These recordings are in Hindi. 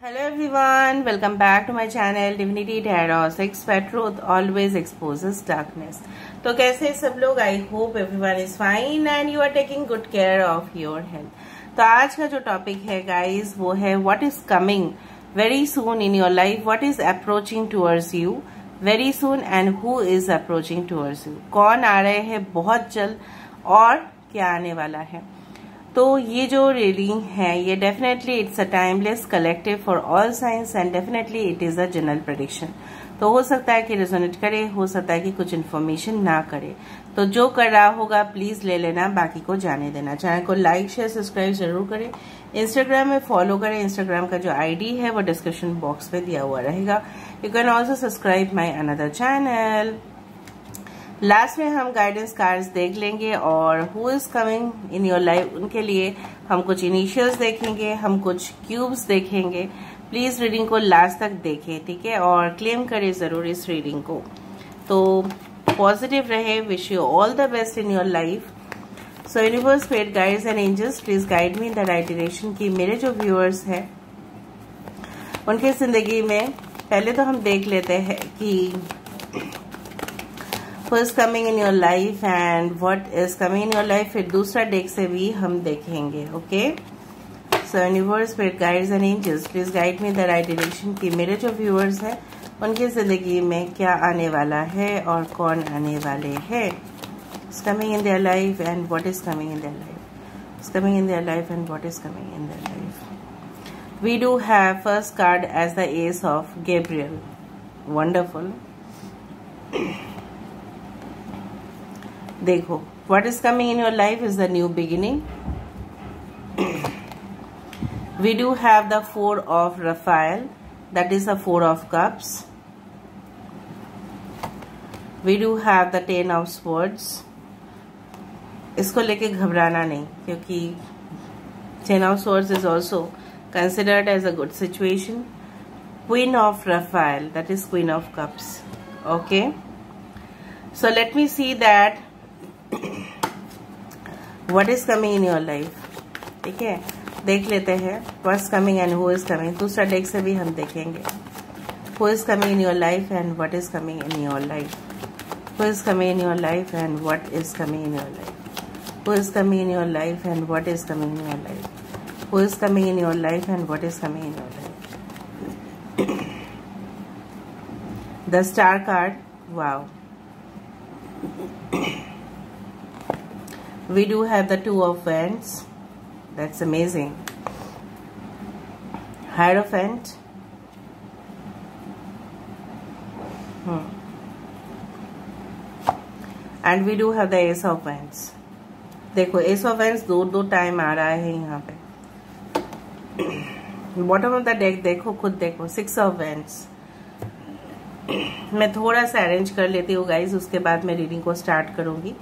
Hello everyone, welcome back to my channel Divinity Tarot 6 where truth always exposes darkness। तो कैसे सब लोग? I hope everyone is fine and you are taking good care of your health। तो आज का जो टॉपिक है गाइस वो है what is coming very soon in your life, what is approaching towards you very soon and who is approaching towards you। कौन आ रहे हैं बहुत जल्द और क्या आने वाला है। तो ये जो रीडिंग है ये definitely it's a timeless collective for all science and definitely it is a general prediction. तो हो सकता है कि रेजोनेट करे, हो सकता है कि कुछ इन्फॉर्मेशन ना करे। तो जो कर रहा होगा प्लीज ले लेना, बाकी को जाने देना। चैनल को लाइक शेयर सब्सक्राइब जरूर करें। इंस्टाग्राम में फॉलो करें। इंस्टाग्राम का जो आईडी है वो डिस्क्रिप्शन बॉक्स में दिया हुआ रहेगा। You can also subscribe my another channel. Last में हम गाइडेंस कार्ड्स देख लेंगे और who is coming in your life उनके लिए हम कुछ इनिशियल्स देखेंगे, हम कुछ क्यूब्स देखेंगे। प्लीज रीडिंग को लास्ट तक देखें, ठीक है, और क्लेम करें जरूर इस रीडिंग को। तो पॉजिटिव रहे। Wish you all the best in your life. So universe, spirit guides and angels please guide me in the right direction की मेरे जो व्यूअर्स हैं उनकी जिंदगी में पहले तो हम देख लेते हैं कि who is coming in your life and what is coming in your life। फिर दूसरा डेक से भी हम देखेंगे। Okay, so universe, spirit guides and angels please guide me the right direction की मेरे जो व्यूअर्स हैं उनकी जिंदगी में क्या आने वाला है और कौन आने वाले हैं। Is coming in their life and what is coming in their life. Is coming in their life and what is coming in their life. We do have first card as the ace of Gabriel. Wonderful. देखो, what is coming in your life is the new beginning। We do have the 4 of Raphael, that is the 4 of cups। We do have the 10 of swords। इसको लेके घबराना नहीं, क्योंकि 10 of swords is also considered as a good situation। Queen of Raphael, that is Queen of cups। Okay, so let me see that what is coming in your life। ठीक है, देख लेते हैं what's coming and who is coming। दूसरा डेक से भी हम देखेंगे who is coming in your life and what is coming in your life। who is coming in your life and what is coming in your life। who is coming in your life and what is coming in your life। who is coming in your life and what is coming in your life। the star card। wow, we do have the 2 of wands। that's amazing। Hierophant। and we do have the ace of wands। देखो, ace of wands दो टाइम आ रहा है यहाँ पे। बॉटम ऑफ द डेक देखो, खुद देखो, 6 of wands। मैं थोड़ा सा अरेंज कर लेती हूँ गाइज, उसके बाद मैं रीडिंग को स्टार्ट करूंगी।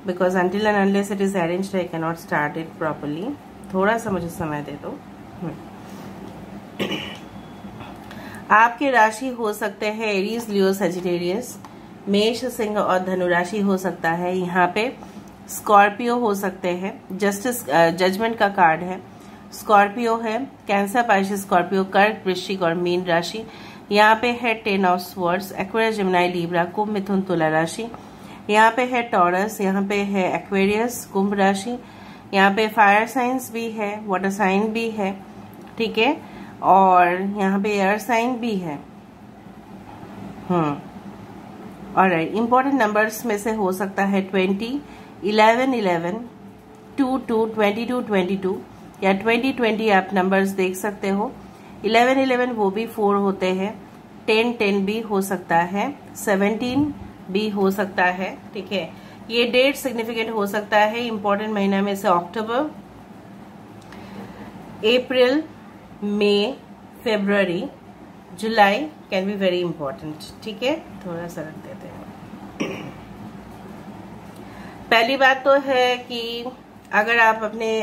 Because until and unless it is arranged I cannot start it properly। थोड़ा सा मुझे समय दे दो। आपकी राशि हो सकते हैं एरीज, लियो, सजिटेरियस, मेष, सिंह और धनु राशि हो सकता है। यहाँ पे स्कॉर्पियो हो सकते हैं। जस्टिस जजमेंट का कार्ड है। स्कॉर्पियो है, कैंसर, पाइसेस, स्कॉर्पियो, कर्क, वृश्चिक और मीन राशि। यहाँ पे है 10 of swords, Aquarius, Gemini, Libra, कुंभ, मिथुन, तुला राशि। यहाँ पे है टॉरस, यहाँ पे है एक्वेरियस, कुंभ राशि। यहाँ पे फायर साइंस भी है, वाटर साइन भी है, ठीक है, और यहाँ पे एयर साइन भी है। ऑलराइट, इंपॉर्टेंट नंबर्स में से हो सकता है 20, 11, 11, 2, 2, 22, 22 या 20, 20 आप नंबर्स देख सकते हो। 11, 11 वो भी 4 होते हैं। 10, 10 भी हो सकता है। 17 भी हो सकता है, ठीक है। ये डेट सिग्निफिकेंट हो सकता है। इंपॉर्टेंट महीना में से अक्टूबर, अप्रैल, मई, फरवरी, जुलाई कैन बी वेरी इंपॉर्टेंट, ठीक है। थोड़ा सा रख देते हैं। पहली बात तो है कि अगर आप अपने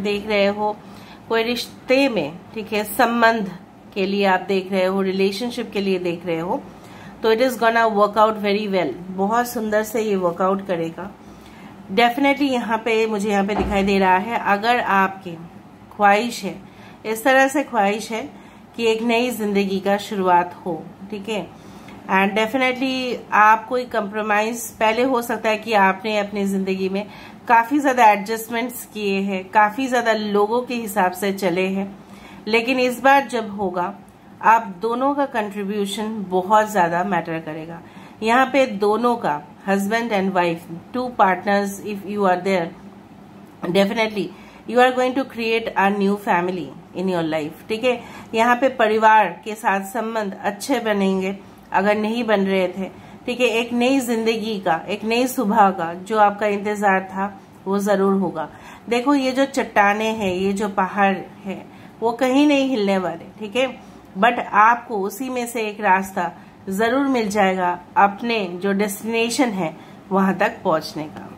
देख रहे हो कोई रिश्ते में, ठीक है, संबंध के लिए आप देख रहे हो, रिलेशनशिप के लिए देख रहे हो, तो it is gonna work out very well. बहुत सुंदर से ये वर्कआउट करेगा डेफिनेटली। मुझे यहाँ पे दिखाई दे रहा है, अगर आपकी ख्वाहिश है, इस तरह से ख्वाहिश है कि एक नई जिंदगी का शुरुआत हो, ठीक है। एंड डेफिनेटली आप कोई कंप्रोमाइज, पहले हो सकता है कि आपने अपनी जिंदगी में काफी ज्यादा एडजस्टमेंट्स किए हैं, काफी ज्यादा लोगों के हिसाब से चले हैं, लेकिन इस बार जब होगा आप दोनों का कंट्रीब्यूशन बहुत ज्यादा मैटर करेगा। यहाँ पे दोनों का, husband and wife, two partners if you are there, definitely you are going to create a new family in your life, ठीक है। यहाँ पे परिवार के साथ संबंध अच्छे बनेंगे अगर नहीं बन रहे थे, ठीक है। एक नई जिंदगी का, एक नई सुबह का जो आपका इंतजार था वो जरूर होगा। देखो ये जो चट्टाने हैं, ये जो पहाड़ है, वो कहीं नहीं हिलने वाले, ठीक है, बट आपको उसी में से एक रास्ता जरूर मिल जाएगा अपने जो डेस्टिनेशन है वहां तक पहुंचने का।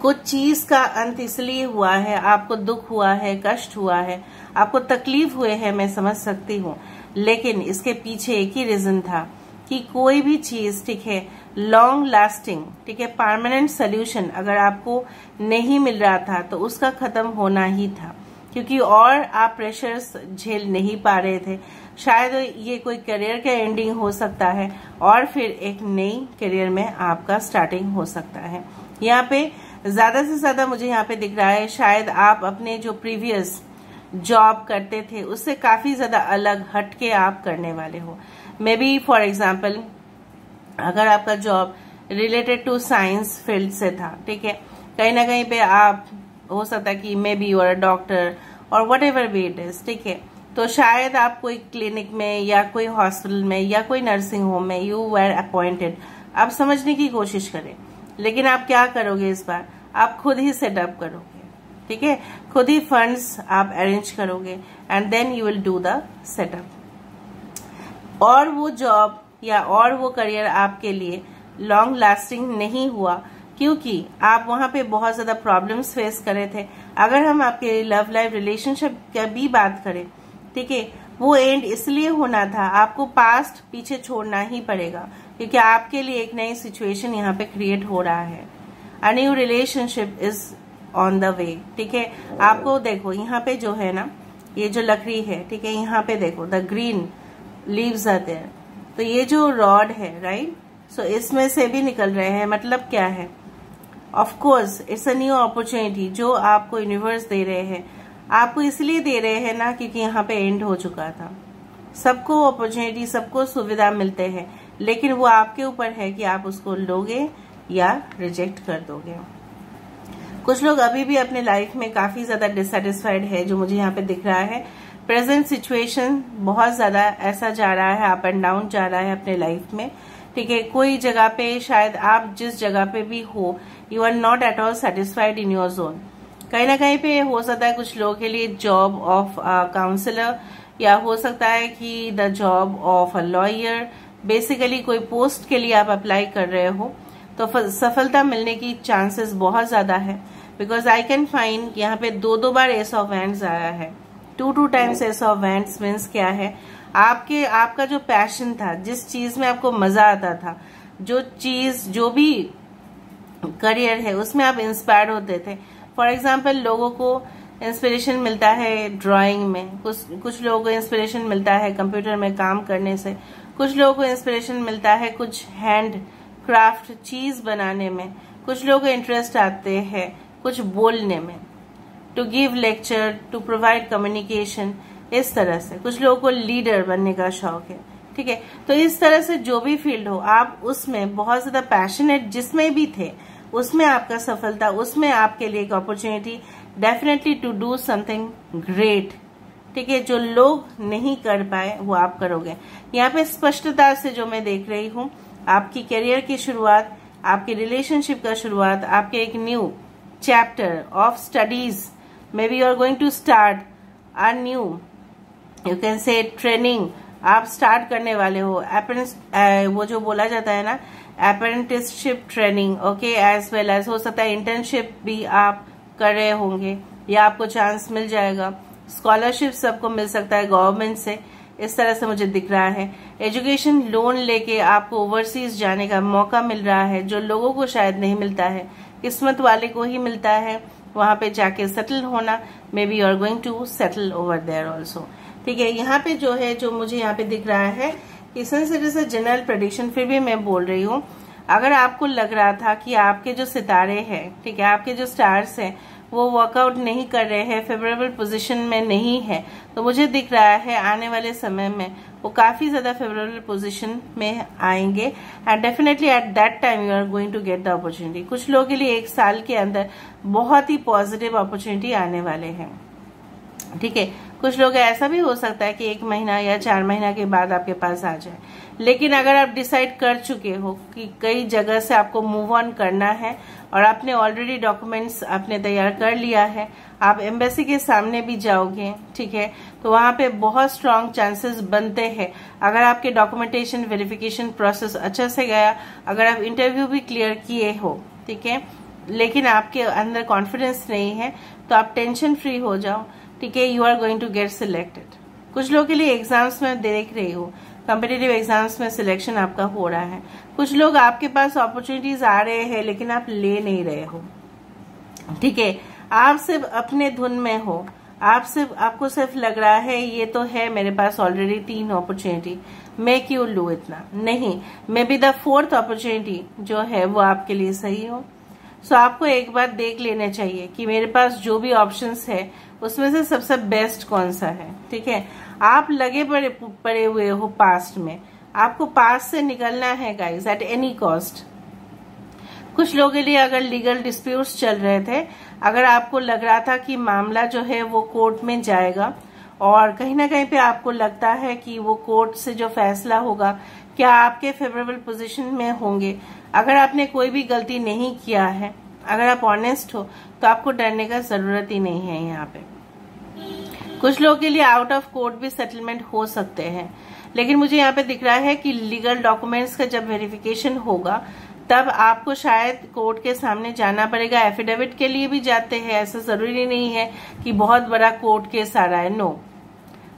कुछ चीज का अंत इसलिए हुआ है, आपको दुख हुआ है, कष्ट हुआ है, आपको तकलीफ हुए है, मैं समझ सकती हूँ, लेकिन इसके पीछे एक ही रीजन था कि कोई भी चीज, ठीक है, लॉन्ग लास्टिंग, ठीक है, परमानेंट सोल्यूशन अगर आपको नहीं मिल रहा था तो उसका खत्म होना ही था, क्योंकि और आप प्रेशर्स झेल नहीं पा रहे थे। शायद ये कोई करियर का एंडिंग हो सकता है और फिर एक नई करियर में आपका स्टार्टिंग हो सकता है। यहाँ पे ज्यादा से ज्यादा मुझे यहाँ पे दिख रहा है शायद आप अपने जो प्रीवियस जॉब करते थे उससे काफी ज्यादा अलग हटके आप करने वाले हो। मे बी फॉर एग्जाम्पल अगर आपका job related to science field से था, ठीक है, कहीं ना कहीं पे आप, हो सकता है कि maybe you are a doctor और whatever be it is, ठीक है, तो शायद आप कोई क्लिनिक में या कोई हॉस्पिटल में या कोई नर्सिंग होम में यू वर अपॉइंटेड। आप समझने की कोशिश करें, लेकिन आप क्या करोगे इस बार, आप खुद ही सेटअप करोगे, ठीक है, खुद ही फंड्स आप अरेंज करोगे and then you will do the setup. और वो जॉब या और वो करियर आपके लिए लॉन्ग लास्टिंग नहीं हुआ क्योंकि आप वहां पे बहुत ज्यादा प्रॉब्लम्स फेस करे थे। अगर हम आपके लव लाइफ रिलेशनशिप की भी बात करें, ठीक है, वो एंड इसलिए होना था, आपको पास्ट पीछे छोड़ना ही पड़ेगा क्योंकि आपके लिए एक नई सिचुएशन यहाँ पे क्रिएट हो रहा है। A new relationship is on the way, ठीक है। आपको देखो यहाँ पे जो है ना, ये जो लकड़ी है, ठीक है, यहाँ पे देखो the green leaves are there, तो ये जो रॉड है, राइट, सो इसमें से भी निकल रहे हैं। मतलब क्या है, of course it's a new opportunity जो आपको यूनिवर्स दे रहे हैं। आपको इसलिए दे रहे हैं ना क्योंकि यहाँ पे एंड हो चुका था। सबको अपॉर्चुनिटी, सबको सुविधा मिलते हैं, लेकिन वो आपके ऊपर है कि आप उसको लोगे या रिजेक्ट कर दोगे। कुछ लोग अभी भी अपने लाइफ में काफी ज्यादा डिससेटिस्फाइड है, जो मुझे यहाँ पे दिख रहा है। प्रेजेंट सिचुएशन बहुत ज्यादा ऐसा जा रहा है, अप एंड डाउन जा रहा है अपने लाइफ में, ठीक है। कोई जगह पे शायद आप जिस जगह पे भी हो, you are not at all satisfied in your zone. कहीं ना कहीं पे हो सकता है कुछ लोगों के लिए जॉब ऑफ काउंसलर, या हो सकता है कि the job of a lawyer, basically कोई पोस्ट के लिए आप अप्लाई कर रहे हो तो सफलता मिलने की चांसेस बहुत ज्यादा है। बिकॉज आई कैन फाइंड यहाँ पे दो बार एस ऑफ वैंड्स आया है। 2 times S of wands means क्या है, आपका जो पैशन था, जिस चीज में आपको मजा आता था, जो भी करियर है उसमें आप इंस्पायर्ड होते थे। फॉर एग्जाम्पल लोगों को इंस्पिरेशन मिलता है ड्राइंग में, कुछ लोगों को इंस्पिरेशन मिलता है कंप्यूटर में काम करने से, कुछ लोगों को इंस्पिरेशन मिलता है कुछ हैंड क्राफ्ट चीज बनाने में, कुछ लोगों को इंटरेस्ट आते हैं कुछ बोलने में, to give lecture, to provide communication, इस तरह से कुछ लोगों को लीडर बनने का शौक है, ठीक है। तो इस तरह से जो भी फील्ड हो, आप उसमें बहुत ज्यादा पैशनेट जिसमें भी थे, उसमें आपका सफलता, उसमें आपके लिए एक opportunity definitely to do something great, ठीक है। जो लोग नहीं कर पाए वो आप करोगे। यहाँ पे स्पष्टता से जो मैं देख रही हूँ, आपकी करियर की शुरुआत, आपकी रिलेशनशिप का शुरुआत, आपके एक new chapter of studies, maybe you are going to start a new, you can say training, आप स्टार्ट करने वाले हो। वो जो बोला जाता है ना, apprenticeship training, okay, as well as हो सकता है इंटर्नशिप भी आप कर रहे होंगे या आपको चांस मिल जाएगा। स्कॉलरशिप सबको मिल सकता है गवर्नमेंट से, इस तरह से मुझे दिख रहा है। एजुकेशन लोन लेके आपको ओवरसीज जाने का मौका मिल रहा है, जो लोगों को शायद नहीं मिलता है, किस्मत वाले को ही मिलता है वहां पे जाके सेटल होना। Maybe you are going to settle over there also. ठीक है, यहाँ पे जो है, जो मुझे यहाँ पे दिख रहा है कि since it is a general prediction, फिर भी मैं बोल रही हूँ, अगर आपको लग रहा था कि आपके जो सितारे हैं, ठीक है, आपके जो स्टार्स हैं वो वर्कआउट नहीं कर रहे हैं, फेवरेबल पोजीशन में नहीं है, तो मुझे दिख रहा है आने वाले समय में वो काफी ज्यादा फेवरेबल पोजीशन में आएंगे and definitely at that time you are going to get the opportunity. कुछ लोगों के लिए 1 साल के अंदर बहुत ही पॉजिटिव अपॉर्चुनिटी आने वाले हैं। ठीक है, कुछ लोग ऐसा भी हो सकता है कि 1 महीना या 4 महीना के बाद आपके पास आ जाए, लेकिन अगर आप डिसाइड कर चुके हो कि कई जगह से आपको मूव ऑन करना है और आपने ऑलरेडी डॉक्यूमेंट्स आपने तैयार कर लिया है, आप एम्बेसी के सामने भी जाओगे, ठीक है, तो वहां पे बहुत स्ट्रांग चांसेस बनते हैं। अगर आपके डॉक्यूमेंटेशन वेरिफिकेशन प्रोसेस अच्छा से गया, अगर आप इंटरव्यू भी क्लियर किए हो, ठीक है, लेकिन आपके अंदर कॉन्फिडेंस नहीं है, तो आप टेंशन फ्री हो जाओ, ठीक है, you are going to get selected. कुछ लोगों के लिए एग्जाम्स में देख रही हूँ, कॉम्पिटिटिव एग्जाम्स में सिलेक्शन आपका हो रहा है। कुछ लोग आपके पास अपॉर्चुनिटीज आ रहे हैं लेकिन आप ले नहीं रहे हो, ठीक है, आप सिर्फ अपने धुन में हो, आपको सिर्फ लग रहा है ये तो है मेरे पास ऑलरेडी 3 अपॉर्चुनिटी, मैं क्यों लूं इतना, नहीं, may be the 4th opportunity जो है वो आपके लिए सही हो। सो आपको एक बार देख लेना चाहिए कि मेरे पास जो भी ऑप्शंस है उसमें से सबसे बेस्ट कौन सा है। ठीक है, आप लगे पड़े हुए हो पास्ट में, आपको पास्ट से निकलना है गाइस एट एनी कॉस्ट। कुछ लोगों के लिए अगर लीगल डिस्प्यूट्स चल रहे थे, अगर आपको लग रहा था कि मामला जो है वो कोर्ट में जाएगा और कहीं ना कहीं पे आपको लगता है कि वो कोर्ट से जो फैसला होगा क्या आपके फेवरेबल पोजीशन में होंगे, अगर आपने कोई भी गलती नहीं किया है, अगर आप ऑनेस्ट हो, तो आपको डरने का जरूरत ही नहीं है। यहाँ पे कुछ लोगों के लिए आउट ऑफ कोर्ट भी सेटलमेंट हो सकते हैं, लेकिन मुझे यहाँ पे दिख रहा है कि लीगल डॉक्यूमेंट्स का जब वेरिफिकेशन होगा तब आपको शायद कोर्ट के सामने जाना पड़ेगा। एफिडेविट के लिए भी जाते हैं, ऐसा जरूरी नहीं है कि बहुत बड़ा कोर्ट केस आ रहा है, नो।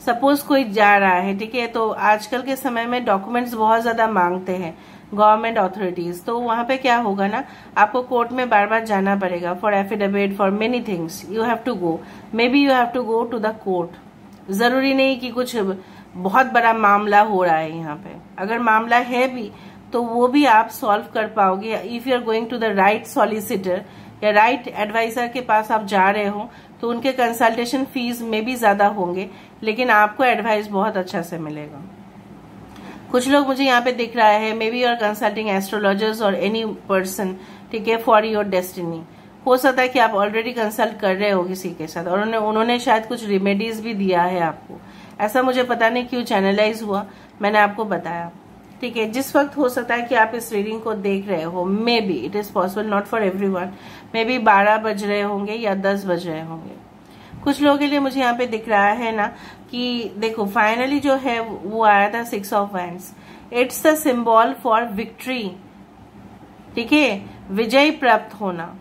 सपोज कोई जा रहा है, ठीक है, तो आजकल के समय में डॉक्यूमेंट्स बहुत ज्यादा मांगते हैं गवर्नमेंट अथॉरिटीज, तो वहां पे क्या होगा ना, आपको कोर्ट में बार बार जाना पड़ेगा for affidavit, for many things you have to go, maybe you have to go to the court. जरूरी नहीं कि कुछ बहुत बड़ा मामला हो रहा है यहाँ पे, अगर मामला है भी तो वो भी आप सॉल्व कर पाओगे if you are going to the right solicitor या राइट एडवाइजर के पास आप जा रहे हो, तो उनके कंसल्टेशन फीस में भी ज्यादा होंगे, लेकिन आपको एडवाइस बहुत अच्छा से मिलेगा। कुछ लोग मुझे यहाँ पे दिख रहा है, maybe you are consulting astrologers or any person, ठीक है, फॉर योर डेस्टिनी। हो सकता है कि आप ऑलरेडी कंसल्ट कर रहे हो किसी के साथ और उन्होंने शायद कुछ रेमेडीज भी दिया है आपको, ऐसा मुझे पता नहीं क्यों चैनलाइज हुआ, मैंने आपको बताया। ठीक है, जिस वक्त हो सकता है कि आप इस रीडिंग को देख रहे हो, may be it is possible, not for everyone, may be 12 बज रहे होंगे या 10 बज रहे होंगे। कुछ लोगों के लिए मुझे यहाँ पे दिख रहा है ना कि देखो फाइनली जो है वो आया था 6 of wands, it's the symbol for victory. ठीक है, विजय प्राप्त होना।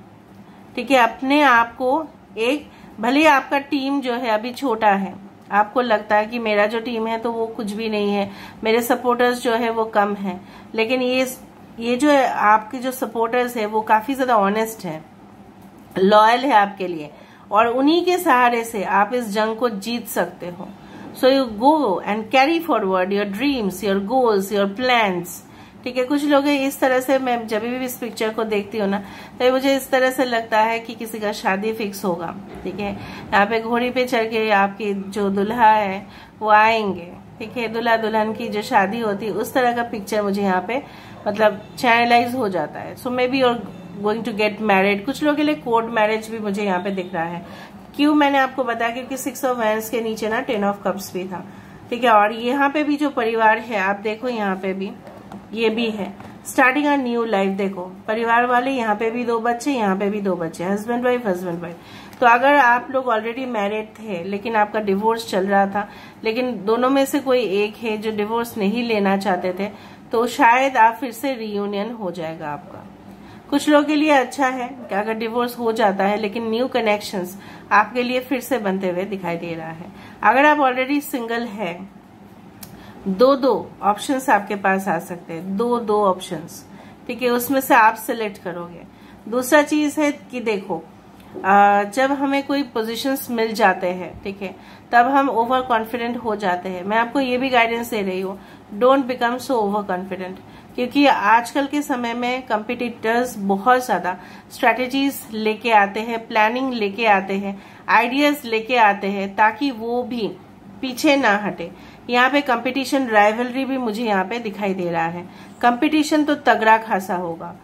ठीक है, अपने आप को एक, भले आपका टीम जो है अभी छोटा है, आपको लगता है कि मेरा जो टीम है तो वो कुछ भी नहीं है, मेरे सपोर्टर्स जो है वो कम है, लेकिन ये जो है आपके जो सपोर्टर्स है वो काफी ज्यादा ऑनेस्ट है, लॉयल है आपके लिए, और उन्हीं के सहारे से आप इस जंग को जीत सकते हो। So you go and carry forward your dreams, your goals, your plans. ठीक है, कुछ लोग इस तरह से, मैं जब भी इस पिक्चर को देखती हूँ ना, तो मुझे इस तरह से लगता है कि किसी का शादी फिक्स होगा। ठीक है, यहाँ पे घोड़ी पे चढ़ के आपकी जो दुल्हा है वो आएंगे। ठीक है, दुल्हा दुल्हन की जो शादी होती है उस तरह का पिक्चर मुझे यहाँ पे मतलब चैनलाइज हो जाता है। So maybe you're going to get married. कुछ लोगों के लिए कोर्ट मैरिज भी मुझे यहाँ पे दिख रहा है। क्यों, मैंने आपको बताया क्योंकि 6 ऑफ वैंड्स के नीचे ना 10 ऑफ कप्स भी था। ठीक है, और यहाँ पे भी जो परिवार है आप देखो, यहाँ पे भी ये भी है, स्टार्टिंग अ न्यू लाइफ। देखो परिवार वाले, यहाँ पे भी 2 बच्चे, यहाँ पे भी 2 बच्चे, हस्बैंड वाइफ हस्बैंड वाइफ। तो अगर आप लोग ऑलरेडी मैरिड थे लेकिन आपका डिवोर्स चल रहा था, लेकिन दोनों में से कोई एक है जो डिवोर्स नहीं लेना चाहते थे, तो शायद आप फिर से रियूनियन हो जाएगा आपका। कुछ लोगों के लिए अच्छा है कि अगर डिवोर्स हो जाता है लेकिन न्यू कनेक्शंस आपके लिए फिर से बनते हुए दिखाई दे रहा है। अगर आप ऑलरेडी सिंगल है, 2 ऑप्शंस आपके पास आ सकते हैं, 2 ऑप्शंस। ठीक है, उसमें से आप सिलेक्ट करोगे। दूसरा चीज है कि देखो जब हमें कोई पोजीशंस मिल जाते हैं, ठीक है, तब हम ओवर कॉन्फिडेंट हो जाते हैं। मैं आपको ये भी गाइडेंस दे रही हूँ, don't become so over confident, क्योंकि आजकल के समय में कंपिटिटर्स बहुत ज्यादा स्ट्रेटेजीज लेके आते हैं, प्लानिंग लेके आते हैं, आइडियाज लेके आते हैं, ताकि वो भी पीछे ना हटे। यहाँ पे कंपटीशन, राइवलरी भी मुझे यहाँ पे दिखाई दे रहा है। कंपटीशन तो तगड़ा खासा होगा,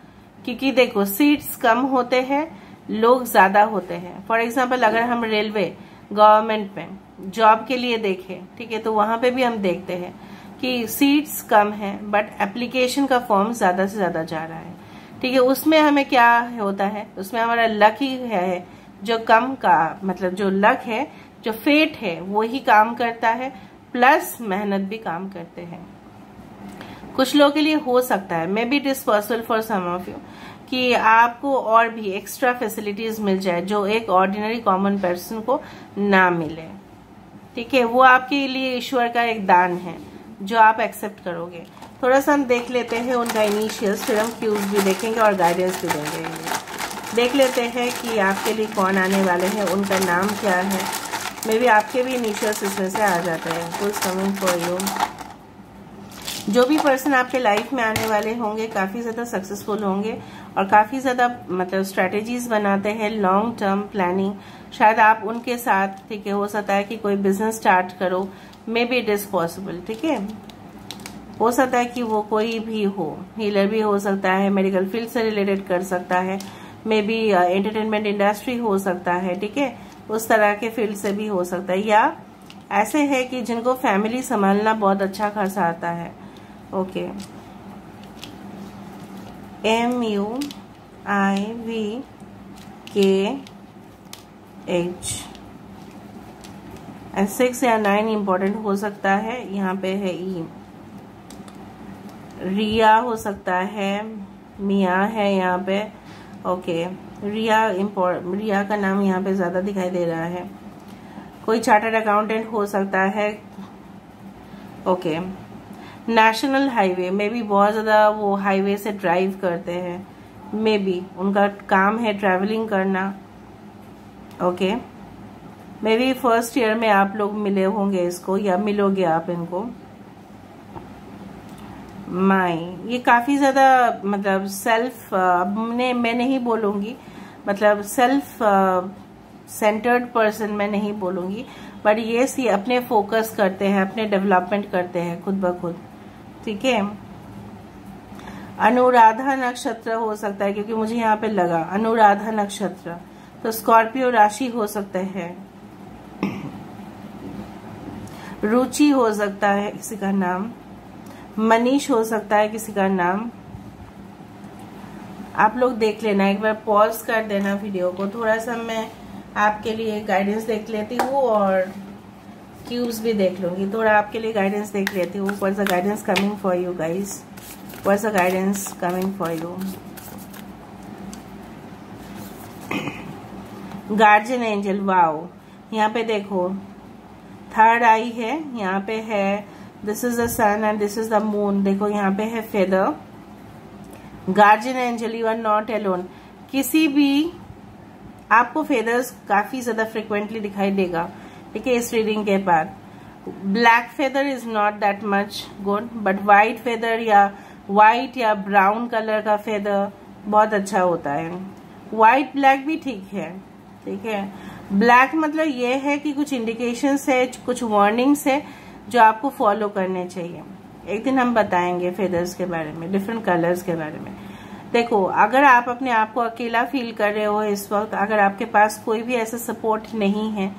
क्योंकि देखो सीट्स कम होते हैं, लोग ज्यादा होते हैं। फॉर एग्जाम्पल अगर हम रेलवे गवर्नमेंट में जॉब के लिए देखें, ठीक है, तो वहां पे भी हम देखते हैं कि सीट्स कम हैं, बट एप्लीकेशन का फॉर्म ज्यादा से ज्यादा जा रहा है, ठीक है। उसमें हमें क्या होता है, उसमें हमारा लक ही है जो कम का, मतलब जो लक है, जो फेट है, वो ही काम करता है, प्लस मेहनत भी काम करते हैं। कुछ लोगों के लिए हो सकता है, maybe it is possible for some of you, कि आपको और भी एक्स्ट्रा फैसिलिटीज मिल जाए जो एक ऑर्डिनरी कॉमन पर्सन को ना मिले, ठीक है। वो आपके लिए ईश्वर का एक दान है जो आप एक्सेप्ट करोगे। थोड़ा सा हम देख लेते हैं उनका इनिशियल्स, फिर हम क्यूज भी देखेंगे और गाइडेंस भी देंगे। देख लेते हैं कि आपके लिए कौन आने वाले हैं, उनका नाम क्या है। मे बी आपके भी इनिशियल्स इसमें से आ जाते हैं। Who's coming for you. जो भी पर्सन आपके लाइफ में आने वाले होंगे काफी ज्यादा सक्सेसफुल होंगे और काफी ज्यादा मतलब स्ट्रेटेजीज बनाते हैं, लॉन्ग टर्म प्लानिंग। शायद आप उनके साथ, ठीक है, हो सकता है कि कोई बिजनेस स्टार्ट करो, may be it is possible, ठीक है। हो सकता है कि वो कोई भी हो, हीलर भी हो सकता है, मेडिकल फील्ड से रिलेटेड कर सकता है, मे बी एंटरटेनमेंट इंडस्ट्री हो सकता है, ठीक है, उस तरह के फील्ड से भी हो सकता है। या ऐसे है कि जिनको फैमिली संभालना बहुत अच्छा खासा आता है। ओके, MUIVKH एंड 6 या 9 इंपॉर्टेंट हो सकता है। यहाँ पे है ई, रिया हो सकता है, मिया है यहाँ पे। ओके, रिया का नाम यहाँ पे ज्यादा दिखाई दे रहा है। कोई चार्टर्ड अकाउंटेंट हो सकता है। ओके, नेशनल हाईवे में भी बहुत ज्यादा वो हाईवे से ड्राइव करते हैं, मे बी उनका काम है ट्रैवलिंग करना। Okay, may be first year में आप लोग मिले होंगे इसको या मिलोगे आप इनको। ये काफी ज्यादा मतलब सेल्फ, मैं नहीं बोलूंगी, मतलब सेल्फ सेंटर्ड पर्सन मैं नहीं बोलूंगी, बट ये अपने फोकस करते हैं, अपने डेवलपमेंट करते हैं खुद ब खुद, ठीक है। अनुराधा नक्षत्र हो सकता है, क्योंकि मुझे यहाँ पे लगा अनुराधा नक्षत्र, तो स्कॉर्पियो राशि हो सकता है। रुचि हो सकता है किसी का नाम, मनीष हो सकता है किसी का नाम। आप लोग देख लेना, एक बार पॉज कर देना वीडियो को, थोड़ा सा मैं आपके लिए गाइडेंस देख लेती हूँ और क्यूब्स भी देख लूंगी। थोड़ा आपके लिए गाइडेंस देख लेती हूँ। What's the guidance coming for you guys, what's the guidance coming for you. Guardian angel, wow, यहाँ पे देखो थर्ड आई है, यहाँ पे है this is the sun and this is the moon. देखो यहाँ पे है feather. Guardian angel, you are not alone. किसी भी आपको फेदर्स काफी ज्यादा फ्रिक्वेंटली दिखाई देगा, ठीक है, इस रीडिंग के बाद। Black feather is not that much good, but white feather या व्हाइट या ब्राउन कलर का फेदर बहुत अच्छा होता है। व्हाइट ब्लैक भी ठीक है, ठीक है। ब्लैक मतलब ये है कि कुछ इंडिकेशंस है, कुछ वार्निंग्स है जो आपको फॉलो करने चाहिए। एक दिन हम बताएंगे फेदर्स के बारे में, डिफरेंट कलर्स के बारे में। देखो, अगर आप अपने आप को अकेला फील कर रहे हो इस वक्त, अगर आपके पास कोई भी ऐसा सपोर्ट नहीं है,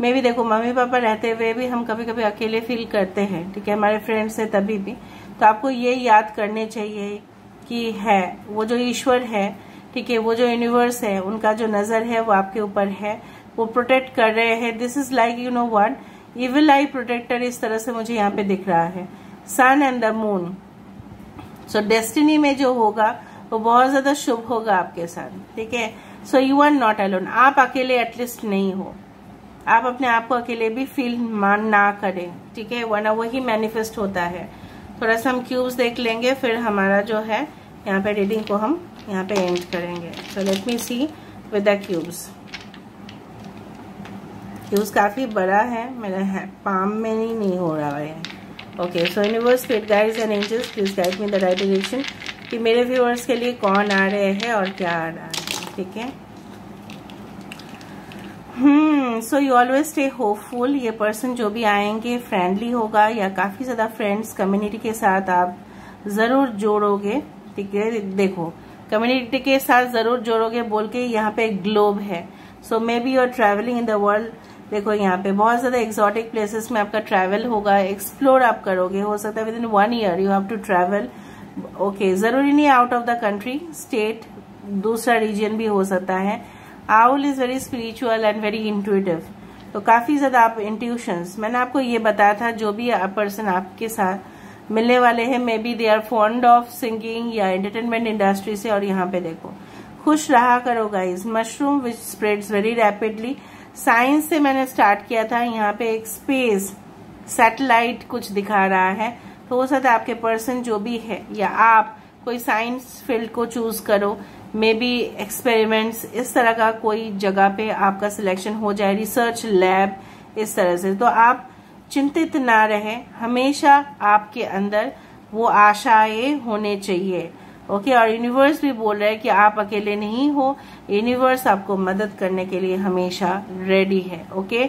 मे भी देखो मम्मी पापा रहते हुए भी हम कभी कभी अकेले फील करते हैं, ठीक है, हमारे फ्रेंड्स है तभी भी, तो आपको ये याद करने चाहिए कि है वो जो ईश्वर है, ठीक है, वो जो यूनिवर्स है, उनका जो नजर है वो आपके ऊपर है, वो प्रोटेक्ट कर रहे हैं। This is like you know what, evil eye protector, इस तरह से मुझे यहाँ पे दिख रहा है, sun and the moon. So destiny में जो होगा वो बहुत ज्यादा शुभ होगा आपके साथ, ठीक है। So you are not alone, आप अकेले एटलीस्ट नहीं हो। आप अपने आप को अकेले भी फील ना करें, ठीक है, वरना वही मैनिफेस्ट होता है। थोड़ा सा हम क्यूब्स देख लेंगे, फिर हमारा जो है यहाँ पे रीडिंग को हम यहाँ पे एंड करेंगे। So let me see with the cubes. यूज काफी बड़ा है, मेरा पाम में नहीं हो रहा है। Okay, so universe, spirit guides and angels, please guide me the right direction कि मेरे व्यूअर्स के लिए कौन आ रहे हैं और क्या आ रहा है। ठीक है, so you always stay hopeful. ये पर्सन जो भी आएंगे फ्रेंडली होगा या काफी ज्यादा फ्रेंड्स कम्युनिटी के साथ आप जरूर जोड़ोगे। ठीक है, देखो कम्युनिटी के साथ जरूर जोड़ोगे बोल के यहाँ पे एक ग्लोब है। So maybe you are travelling in the world. देखो यहाँ पे बहुत ज्यादा एक्सोटिक प्लेसेस में आपका ट्रैवल होगा, एक्सप्लोर आप करोगे। हो सकता है within 1 year you have to travel. Okay, जरूरी नहीं out of the country, state, दूसरा रीजन भी हो सकता है। Owl is very spiritual and very intuitive, तो काफी ज्यादा आप इंट्यूशंस, मैंने आपको ये बताया था जो भी पर्सन आपके साथ मिलने वाले हैं maybe they are fond of singing या एंटरटेनमेंट इंडस्ट्री से। और यहाँ पे देखो खुश रहा करो guys. Mushroom which spreads very rapidly, science से मैंने स्टार्ट किया था। यहाँ पे एक स्पेस सैटेलाइट कुछ दिखा रहा है, तो हो सकता है आपके पर्सन जो भी है या आप कोई साइंस फील्ड को चूज करो, मे बी एक्सपेरिमेंट्स, इस तरह का कोई जगह पे आपका सिलेक्शन हो जाए, रिसर्च लैब, इस तरह से। तो आप चिंतित ना रहे, हमेशा आपके अंदर वो आशाएं होने चाहिए। ओके, और यूनिवर्स भी बोल रहा है कि आप अकेले नहीं हो, यूनिवर्स आपको मदद करने के लिए हमेशा रेडी है। ओके,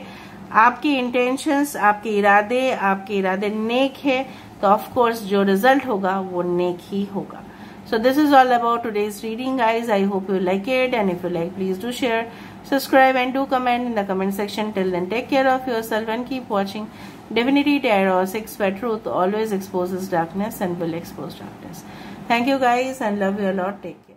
आपकी इंटेंशंस, आपके इरादे नेक है, तो ऑफ कोर्स जो रिजल्ट होगा वो नेक ही होगा। So this is all about today's reading guys. I hope you like it, and if you like, please do share, subscribe and do comment in the comment section. Till then, take care of yourself and keep watching Divinity Tarot. 6 Wet Truth always exposes darkness and will expose darkness. Thank you guys and love you a lot. Take care.